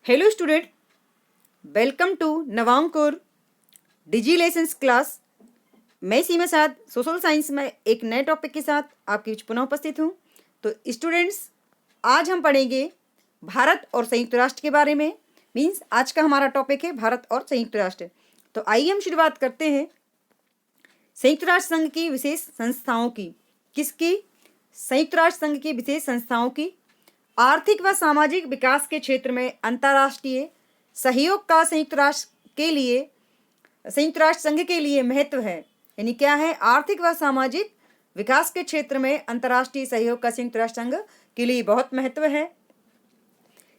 Hello student, welcome to Navankur digi lessons class. मैं सीमा साथ social science में एक नए टॉपिक के साथ आपके बीच पुनः उपस्थित हूँ। तो स्टूडेंट्स, आज हम पढ़ेंगे भारत और संयुक्त राष्ट्र के बारे में। मीन्स आज का हमारा टॉपिक है भारत और संयुक्त राष्ट्र। तो आइए हम शुरुआत करते हैं संयुक्त राष्ट्र संघ की विशेष संस्थाओं की। किसकी? संयुक्त राष्ट्र संघ की विशेष संस्थाओं की। आर्थिक व सामाजिक विकास के क्षेत्र में अंतर्राष्ट्रीय सहयोग का संयुक्त राष्ट्र संघ के लिए महत्व है। यानी क्या है? आर्थिक व सामाजिक विकास के क्षेत्र में अंतर्राष्ट्रीय सहयोग का संयुक्त राष्ट्र संघ के लिए बहुत महत्व है।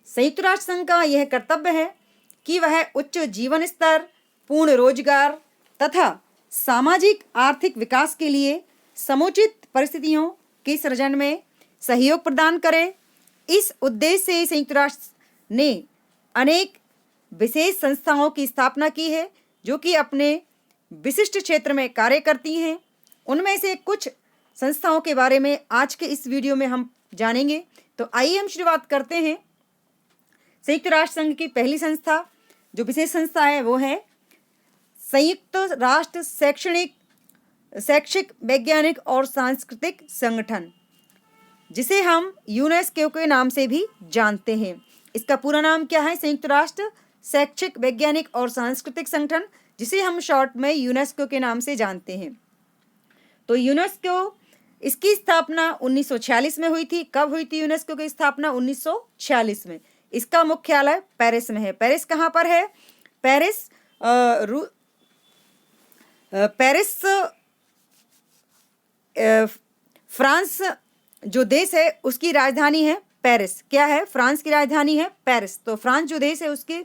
संयुक्त राष्ट्र संघ का यह कर्तव्य है कि वह उच्च जीवन स्तर, पूर्ण रोजगार तथा सामाजिक आर्थिक विकास के लिए समुचित परिस्थितियों के सृजन में सहयोग प्रदान करे। इस उद्देश्य से संयुक्त राष्ट्र ने अनेक विशेष संस्थाओं की स्थापना की है जो कि अपने विशिष्ट क्षेत्र में कार्य करती हैं। उनमें से कुछ संस्थाओं के बारे में आज के इस वीडियो में हम जानेंगे। तो आइए हम शुरुआत करते हैं। संयुक्त राष्ट्र संघ की पहली संस्था जो विशेष संस्था है वो है संयुक्त राष्ट्र शैक्षिक, वैज्ञानिक और सांस्कृतिक संगठन, जिसे हम यूनेस्को के नाम से भी जानते हैं। इसका पूरा नाम क्या है? संयुक्त राष्ट्र शैक्षिक, वैज्ञानिक और सांस्कृतिक संगठन, जिसे हम शॉर्ट में यूनेस्को के नाम से जानते हैं। तो यूनेस्को, इसकी स्थापना 1946 में हुई थी। कब हुई थी यूनेस्को की स्थापना? 1946 में। इसका मुख्यालय पेरिस में है। पेरिस कहाँ पर है? पेरिस फ्रांस जो देश है उसकी राजधानी है पेरिस। क्या है? फ्रांस की राजधानी है पेरिस। तो फ्रांस जो देश है उसकी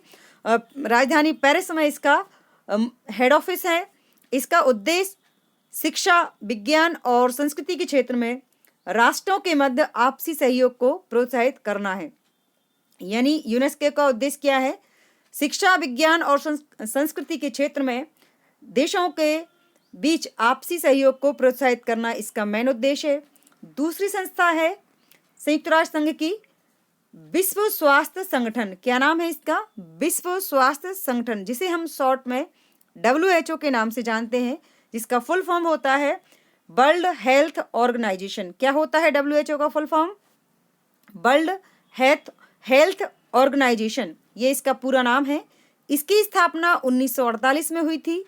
राजधानी पेरिस में इसका हेड ऑफिस है। इसका उद्देश्य शिक्षा, विज्ञान और संस्कृति के क्षेत्र में राष्ट्रों के मध्य आपसी सहयोग को प्रोत्साहित करना है। यानी यूनेस्को का उद्देश्य क्या है? शिक्षा, विज्ञान और संस्कृति के क्षेत्र में देशों के बीच आपसी सहयोग को प्रोत्साहित करना इसका मेन उद्देश्य है। दूसरी संस्था है संयुक्त राष्ट्र संघ की विश्व स्वास्थ्य संगठन। क्या नाम है इसका? विश्व स्वास्थ्य संगठन, जिसे हम शॉर्ट में WHO के नाम से जानते हैं, जिसका फुल फॉर्म होता है वर्ल्ड हेल्थ ऑर्गेनाइजेशन। क्या होता है WHO का full form? World Health Organization, ये इसका पूरा नाम है। इसकी स्थापना 1948 में हुई थी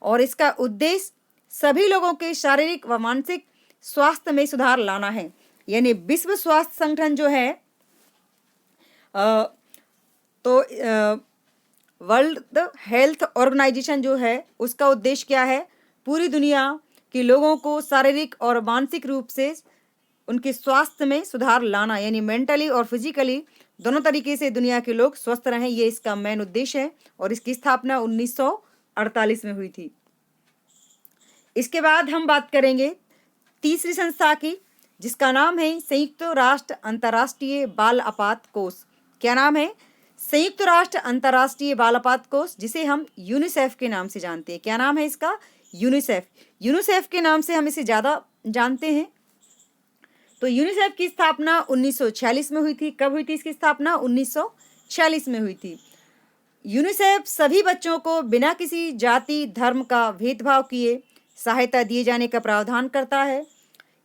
और इसका उद्देश्य सभी लोगों के शारीरिक व मानसिक स्वास्थ्य में सुधार लाना है। यानी विश्व स्वास्थ्य संगठन जो है वर्ल्ड हेल्थ ऑर्गेनाइजेशन जो है उसका उद्देश्य क्या है? पूरी दुनिया के लोगों को शारीरिक और मानसिक रूप से उनके स्वास्थ्य में सुधार लाना, यानी मेंटली और फिजिकली दोनों तरीके से दुनिया के लोग स्वस्थ रहें, ये इसका मेन उद्देश्य है। और इसकी स्थापना 1948 में हुई थी। इसके बाद हम बात करेंगे तीसरी संस्था की, जिसका नाम है संयुक्त राष्ट्र अंतर्राष्ट्रीय बाल आपात कोष। क्या नाम है? संयुक्त राष्ट्र अंतर्राष्ट्रीय बाल आपात कोष, जिसे हम यूनिसेफ के नाम से जानते हैं। क्या नाम है इसका? यूनिसेफ। यूनिसेफ के नाम से हम इसे ज़्यादा जानते हैं। तो यूनिसेफ की स्थापना 1946 में हुई थी। कब हुई थी इसकी स्थापना? 1946 में हुई थी। यूनिसेफ सभी बच्चों को बिना किसी जाति, धर्म का भेदभाव किए सहायता दिए जाने का प्रावधान करता है।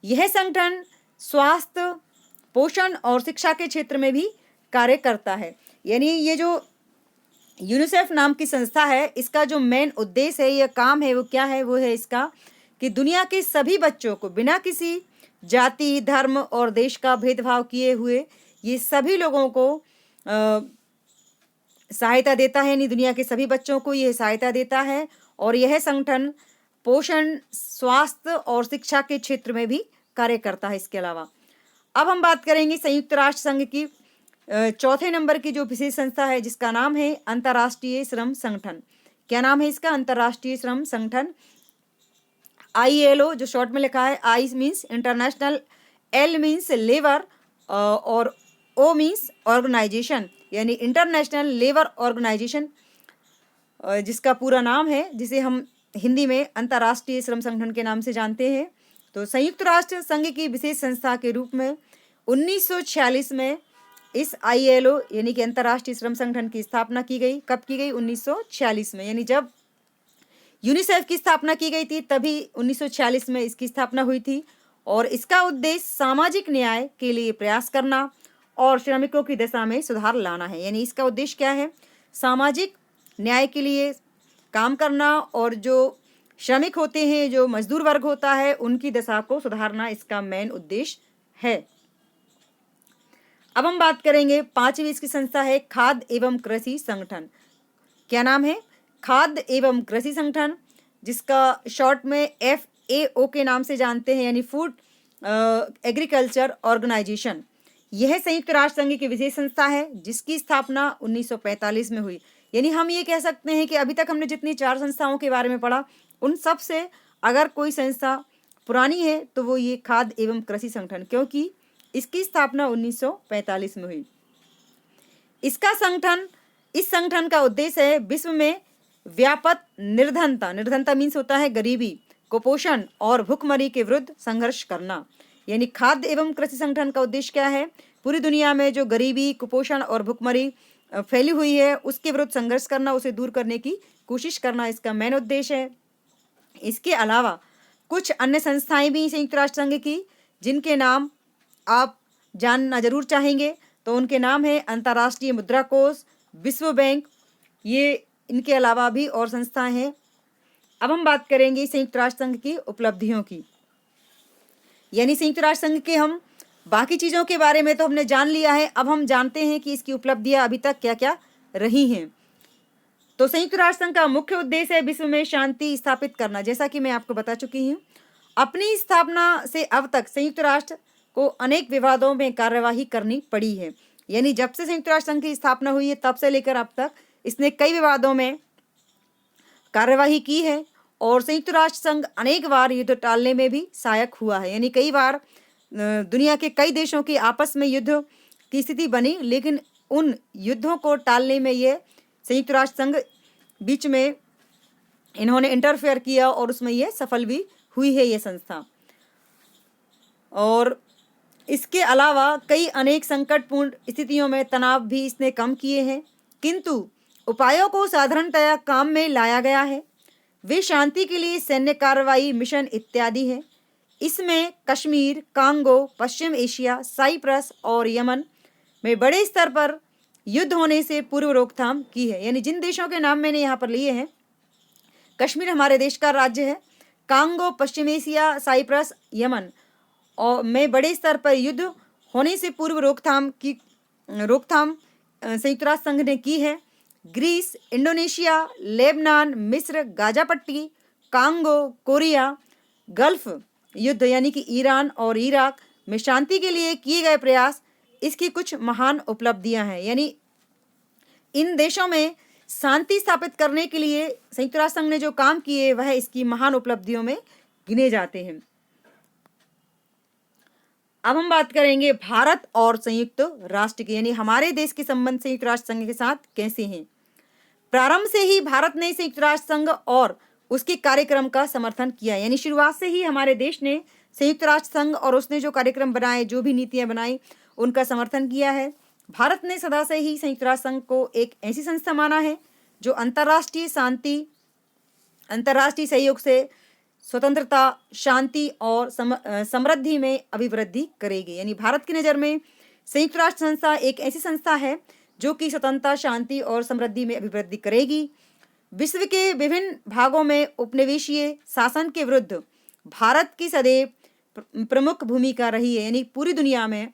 यह संगठन स्वास्थ्य, पोषण और शिक्षा के क्षेत्र में भी कार्य करता है। यानी ये जो यूनिसेफ नाम की संस्था है, इसका जो मेन उद्देश्य है, यह काम है, वो क्या है? वो है इसका कि दुनिया के सभी बच्चों को बिना किसी जाति, धर्म और देश का भेदभाव किए हुए ये सभी लोगों को सहायता देता है। यानी दुनिया के सभी बच्चों को यह सहायता देता है। और यह संगठन पोषण, स्वास्थ्य और शिक्षा के क्षेत्र में भी कार्य करता है। इसके अलावा अब हम बात करेंगे संयुक्त राष्ट्र संघ की चौथे नंबर की जो विशेष संस्था है, जिसका नाम है अंतर्राष्ट्रीय श्रम संगठन। क्या नाम है इसका? अंतर्राष्ट्रीय श्रम संगठन, ILO, जो शॉर्ट में लिखा है। I means international, L means labour और O मीन्स ऑर्गेनाइजेशन, यानी इंटरनेशनल लेबर ऑर्गेनाइजेशन, जिसका पूरा नाम है, जिसे हम हिंदी में अंतर्राष्ट्रीय श्रम संगठन के नाम से जानते हैं। तो संयुक्त राष्ट्र संघ की विशेष संस्था के रूप में 1946 में इस ILO यानी कि अंतर्राष्ट्रीय श्रम संगठन की स्थापना की गई। कब की गई? 1946 में। यानी जब यूनिसेफ की स्थापना की गई थी तभी 1946 में इसकी स्थापना हुई थी। और इसका उद्देश्य सामाजिक न्याय के लिए प्रयास करना और श्रमिकों की दशा में सुधार लाना है। यानी इसका उद्देश्य क्या है? सामाजिक न्याय के लिए काम करना और जो श्रमिक होते हैं, जो मजदूर वर्ग होता है, उनकी दशा को सुधारना इसका मेन उद्देश्य है। अब हम बात करेंगे पांचवी इसकी संस्था है खाद्य एवं कृषि संगठन। क्या नाम है? खाद्य एवं कृषि संगठन, जिसका शॉर्ट में FAO के नाम से जानते हैं, यानी फूड एग्रीकल्चर ऑर्गेनाइजेशन। यह संयुक्त राष्ट्र संघ की विशेष संस्था है जिसकी स्थापना 1945 में हुई। यानी हम ये कह सकते हैं कि अभी तक हमने जितनी 4 संस्थाओं के बारे में पढ़ा, उन सब से अगर कोई संस्था पुरानी है तो वो ये खाद्य एवं कृषि संगठन, क्योंकि इसकी स्थापना 1945 में हुई। इस संगठन का उद्देश्य है विश्व में व्यापक निर्धनता मीन्स होता है गरीबी, कुपोषण और भुखमरी के विरुद्ध संघर्ष करना। यानी खाद्य एवं कृषि संगठन का उद्देश्य क्या है? पूरी दुनिया में जो गरीबी, कुपोषण और भुखमरी फैली हुई है उसके विरुद्ध संघर्ष करना, उसे दूर करने की कोशिश करना इसका मेन उद्देश्य है। इसके अलावा कुछ अन्य संस्थाएं भी संयुक्त राष्ट्र संघ की, जिनके नाम आप जानना जरूर चाहेंगे। तो उनके नाम है अंतर्राष्ट्रीय मुद्रा कोष, विश्व बैंक, ये इनके अलावा भी और संस्थाएं हैं। अब हम बात करेंगे संयुक्त राष्ट्र संघ की उपलब्धियों की। यानी संयुक्त राष्ट्र संघ के हम बाकी चीज़ों के बारे में तो हमने जान लिया है, अब हम जानते हैं कि इसकी उपलब्धियां अभी तक क्या क्या रही हैं। तो संयुक्त राष्ट्र संघ का मुख्य उद्देश्य है विश्व में शांति स्थापित करना। जैसा कि मैं आपको बता चुकी हूँ, अपनी स्थापना से अब तक संयुक्त राष्ट्र को अनेक विवादों में कार्यवाही करनी पड़ी है। यानी जब से संयुक्त राष्ट्र संघ की स्थापना हुई है तब से लेकर अब तक इसने कई विवादों में कार्यवाही की है और संयुक्त राष्ट्र संघ अनेक बार युद्ध टालने में भी सहायक हुआ है। यानी कई बार दुनिया के कई देशों की आपस में युद्ध की स्थिति बनी, लेकिन उन युद्धों को टालने में ये संयुक्त राष्ट्र संघ बीच में इन्होंने इंटरफेयर किया और उसमें ये सफल भी हुई है ये संस्था। और इसके अलावा कई अनेक संकटपूर्ण स्थितियों में तनाव भी इसने कम किए हैं, किंतु उपायों को साधारणतया काम में लाया गया है। वे शांति के लिए सैन्य कार्रवाई, मिशन इत्यादि हैं। इसमें कश्मीर, कांगो, पश्चिम एशिया, साइप्रस और यमन में बड़े स्तर पर युद्ध होने से पूर्व रोकथाम की है। यानी जिन देशों के नाम मैंने यहाँ पर लिए हैं, कश्मीर हमारे देश का राज्य है, कांगो पश्चिम एशिया, साइप्रस, यमन और में बड़े स्तर पर युद्ध होने से पूर्व रोकथाम संयुक्त राष्ट्र संघ ने की है। ग्रीस, इंडोनेशिया, लेबनान, मिस्र, गाजा पट्टी, कांगो, कोरिया, गल्फ युद्ध यानी कि ईरान और इराक में शांति के लिए किए गए प्रयास इसकी कुछ महान उपलब्धियां हैं। यानी इन देशों में शांति स्थापित करने के लिए संयुक्त राष्ट्र संघ ने जो काम किए वह इसकी महान उपलब्धियों में गिने जाते हैं। अब हम बात करेंगे भारत और संयुक्त राष्ट्र की, यानी हमारे देश के संबंध संयुक्त राष्ट्र संघ के साथ कैसे हैं। प्रारंभ से ही भारत ने संयुक्त राष्ट्र संघ और उसके कार्यक्रम का समर्थन किया। यानी शुरुआत से ही हमारे देश ने संयुक्त राष्ट्र संघ और उसने जो कार्यक्रम बनाए, जो भी नीतियां बनाई, उनका समर्थन किया है। भारत ने सदा से ही संयुक्त राष्ट्र संघ को एक ऐसी संस्था माना है जो अंतर्राष्ट्रीय शांति, अंतर्राष्ट्रीय सहयोग से स्वतंत्रता, शांति और समृद्धि में अभिवृद्धि करेगी। यानी भारत की नज़र में संयुक्त राष्ट्र संस्था एक ऐसी संस्था है जो कि स्वतंत्रता, शांति और समृद्धि में अभिवृद्धि करेगी। विश्व के विभिन्न भागों में उपनिवेशीय शासन के विरुद्ध भारत की सदैव प्रमुख भूमिका रही है। यानी पूरी दुनिया में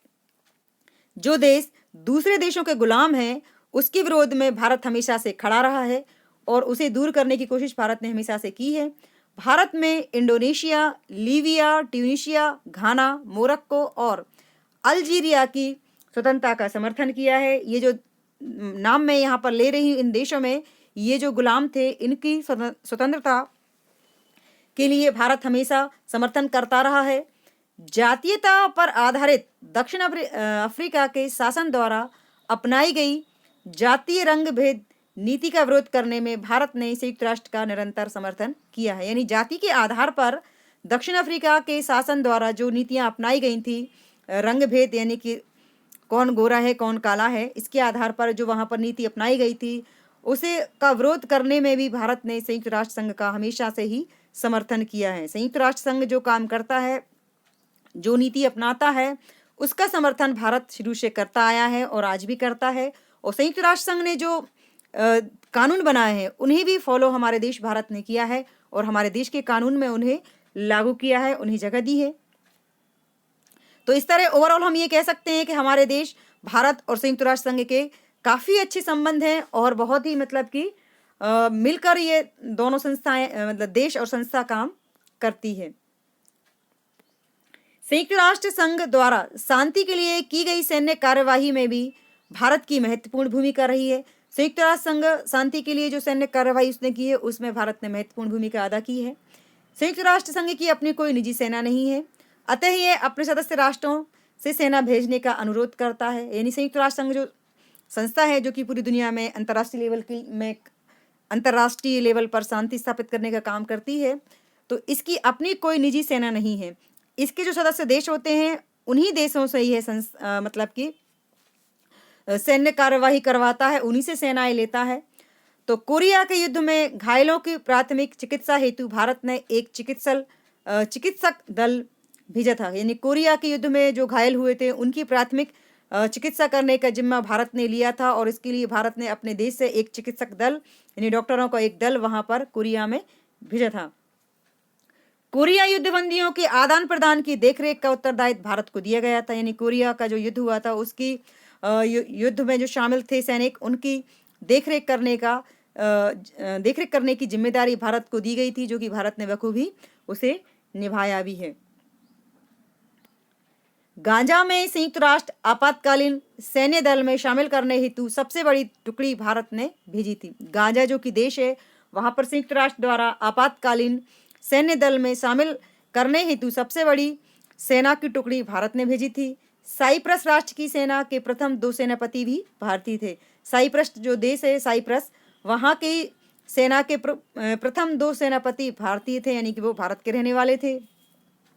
जो देश दूसरे देशों के गुलाम हैं उसके विरोध में भारत हमेशा से खड़ा रहा है और उसे दूर करने की कोशिश भारत ने हमेशा से की है। भारत में इंडोनेशिया, लीबिया, ट्यूनीशिया, घाना, मोरक्को और अल्जीरिया की स्वतंत्रता का समर्थन किया है। ये जो नाम मैं यहाँ पर ले रही हूँ, इन देशों में ये जो गुलाम थे, इनकी स्वतंत्रता के लिए भारत हमेशा समर्थन करता रहा है। जातीयता पर आधारित दक्षिण अफ्रीका के शासन द्वारा अपनाई गई जातीय रंग भेद नीति का विरोध करने में भारत ने संयुक्त राष्ट्र का निरंतर समर्थन किया है। यानी जाति के आधार पर दक्षिण अफ्रीका के शासन द्वारा जो नीतियां अपनाई गई थी, रंग भेद यानी कि कौन गोरा है कौन काला है, इसके आधार पर जो वहाँ पर नीति अपनाई गई थी उसे का विरोध करने में भी भारत ने संयुक्त राष्ट्र संघ का हमेशा से ही समर्थन किया है। संयुक्त राष्ट्र संघ जो काम करता है, जो नीति अपनाता है, उसका समर्थन भारत शुरू से करता आया है और आज भी करता है। और संयुक्त राष्ट्र संघ ने जो कानून बनाए हैं उन्हें भी फॉलो हमारे देश भारत ने किया है और हमारे देश के कानून में उन्हें लागू किया है, उन्हें जगह दी है। तो इस तरह ओवरऑल हम ये कह सकते हैं कि हमारे देश भारत और संयुक्त राष्ट्र संघ के काफ़ी अच्छे संबंध हैं और बहुत ही मतलब कि मिलकर ये दोनों संस्थाएं मतलब देश और संस्था काम करती है। संयुक्त राष्ट्र संघ द्वारा शांति के लिए की गई सैन्य कार्यवाही में भी भारत की महत्वपूर्ण भूमिका रही है। संयुक्त राष्ट्र संघ शांति के लिए जो सैन्य कार्यवाही उसने की है उसमें भारत ने महत्वपूर्ण भूमिका अदा की है। संयुक्त राष्ट्र संघ की अपनी कोई निजी सेना नहीं है, अतः ये अपने सदस्य राष्ट्रों से सेना भेजने का अनुरोध करता है। यानी संयुक्त राष्ट्र संघ जो संस्था है जो कि पूरी दुनिया में अंतर्राष्ट्रीय लेवल पर शांति स्थापित करने का काम करती है, तो इसकी अपनी कोई निजी सेना नहीं है। इसके जो सदस्य देश होते हैं उन्हीं देशों से ही मतलब कि सैन्य कार्यवाही करवाता है, उन्हीं से सेनाएं लेता है। तो कोरिया के युद्ध में घायलों की प्राथमिक चिकित्सा हेतु भारत ने एक चिकित्सक दल भेजा था। यानी कोरिया के युद्ध में जो घायल हुए थे उनकी प्राथमिक चिकित्सा करने का जिम्मा भारत ने लिया था और इसके लिए भारत ने अपने देश से एक चिकित्सक दल यानी डॉक्टरों का एक दल वहां पर कोरिया में भेजा था। कोरिया युद्ध बंदियों के आदान प्रदान की देखरेख का उत्तरदायित्व भारत को दिया गया था। यानी कोरिया का जो युद्ध हुआ था उसकी युद्ध में जो शामिल थे सैनिक, उनकी देखरेख करने की जिम्मेदारी भारत को दी गई थी, जो कि भारत ने बखूबी उसे निभाया भी है। गांजा में संयुक्त राष्ट्र आपातकालीन सैन्य दल में शामिल करने हेतु सबसे बड़ी टुकड़ी भारत ने भेजी थी। गांजा जो कि देश है वहां पर संयुक्त राष्ट्र द्वारा आपातकालीन सैन्य दल में शामिल करने हेतु सबसे बड़ी सेना की टुकड़ी भारत ने भेजी थी। साइप्रस राष्ट्र की सेना के प्रथम 2 सेनापति भी भारतीय थे। साइप्रस जो देश है, साइप्रस, वहाँ की सेना के प्रथम 2 सेनापति भारतीय थे, यानी कि वो भारत के रहने वाले थे,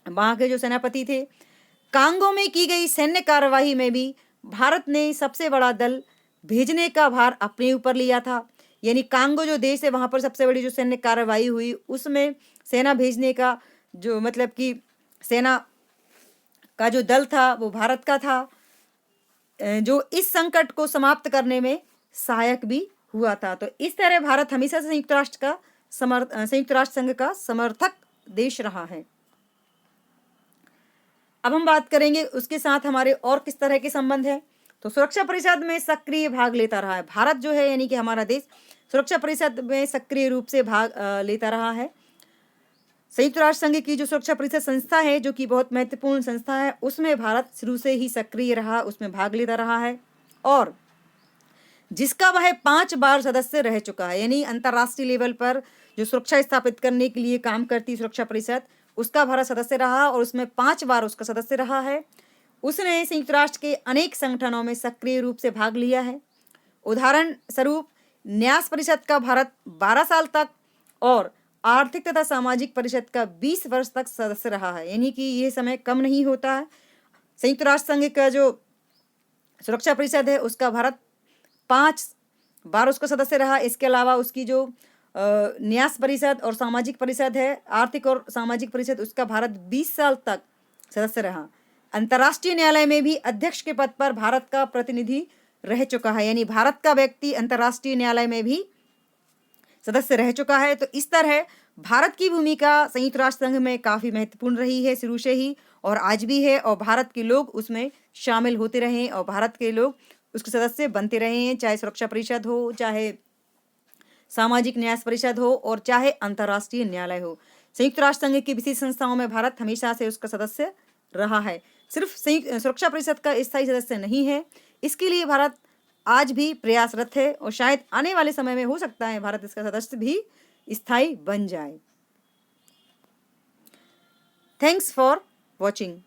वहाँ के जो सेनापति थे। कांगो में की गई सैन्य कार्यवाही में भी भारत ने सबसे बड़ा दल भेजने का भार अपने ऊपर लिया था। यानी कांगो जो देश है वहाँ पर सबसे बड़ी जो सैन्य कार्यवाही हुई उसमें सेना भेजने का जो मतलब कि सेना का जो दल था वो भारत का था, जो इस संकट को समाप्त करने में सहायक भी हुआ था। तो इस तरह भारत हमेशा से संयुक्त राष्ट्र संघ का समर्थक देश रहा है। अब हम बात करेंगे उसके साथ हमारे और किस तरह के संबंध है। तो सुरक्षा परिषद में सक्रिय भाग लेता रहा है भारत जो है, यानी कि हमारा देश सुरक्षा परिषद में सक्रिय रूप से भाग लेता रहा है। संयुक्त राष्ट्र संघ की जो सुरक्षा परिषद संस्था है जो कि बहुत महत्वपूर्ण संस्था है, उसमें भारत शुरू से ही सक्रिय रहा, उसमें भाग लेता रहा है और जिसका वह 5 बार सदस्य रह चुका है। यानी अंतर्राष्ट्रीय लेवल पर जो सुरक्षा स्थापित करने के लिए काम करती सुरक्षा परिषद, उसका भारत सदस्य रहा और उसमें 5 बार उसका सदस्य रहा है। उसने संयुक्त राष्ट्र के अनेक संगठनों में सक्रिय रूप से भाग लिया है। उदाहरण स्वरूप न्यास परिषद का भारत 12 साल तक और आर्थिक तथा सामाजिक परिषद का 20 वर्ष तक सदस्य रहा है। यानी कि यह समय कम नहीं होता है। संयुक्त राष्ट्र संघ का जो सुरक्षा परिषद है उसका भारत 5 बार उसका सदस्य रहा। इसके अलावा उसकी जो न्यास परिषद और सामाजिक परिषद है, आर्थिक और सामाजिक परिषद, उसका भारत 20 साल तक सदस्य रहा। अंतर्राष्ट्रीय न्यायालय में भी अध्यक्ष के पद पर भारत का प्रतिनिधि रह चुका है। यानी भारत का व्यक्ति अंतर्राष्ट्रीय न्यायालय में भी सदस्य रह चुका है। तो इस तरह भारत की भूमिका संयुक्त राष्ट्र संघ में काफ़ी महत्वपूर्ण रही है शुरू से ही और आज भी है, और भारत के लोग उसमें शामिल होते रहे और भारत के लोग उसके सदस्य बनते रहे हैं, चाहे सुरक्षा परिषद हो, चाहे सामाजिक न्याय परिषद हो और चाहे अंतर्राष्ट्रीय न्यायालय हो। संयुक्त राष्ट्र संघ की विशेष संस्थाओं में भारत हमेशा से उसका सदस्य रहा है। सिर्फ सुरक्षा परिषद का स्थायी सदस्य नहीं है, इसके लिए भारत आज भी प्रयासरत है और शायद आने वाले समय में हो सकता है भारत इसका सदस्य भी स्थायी बन जाए। Thanks for watching.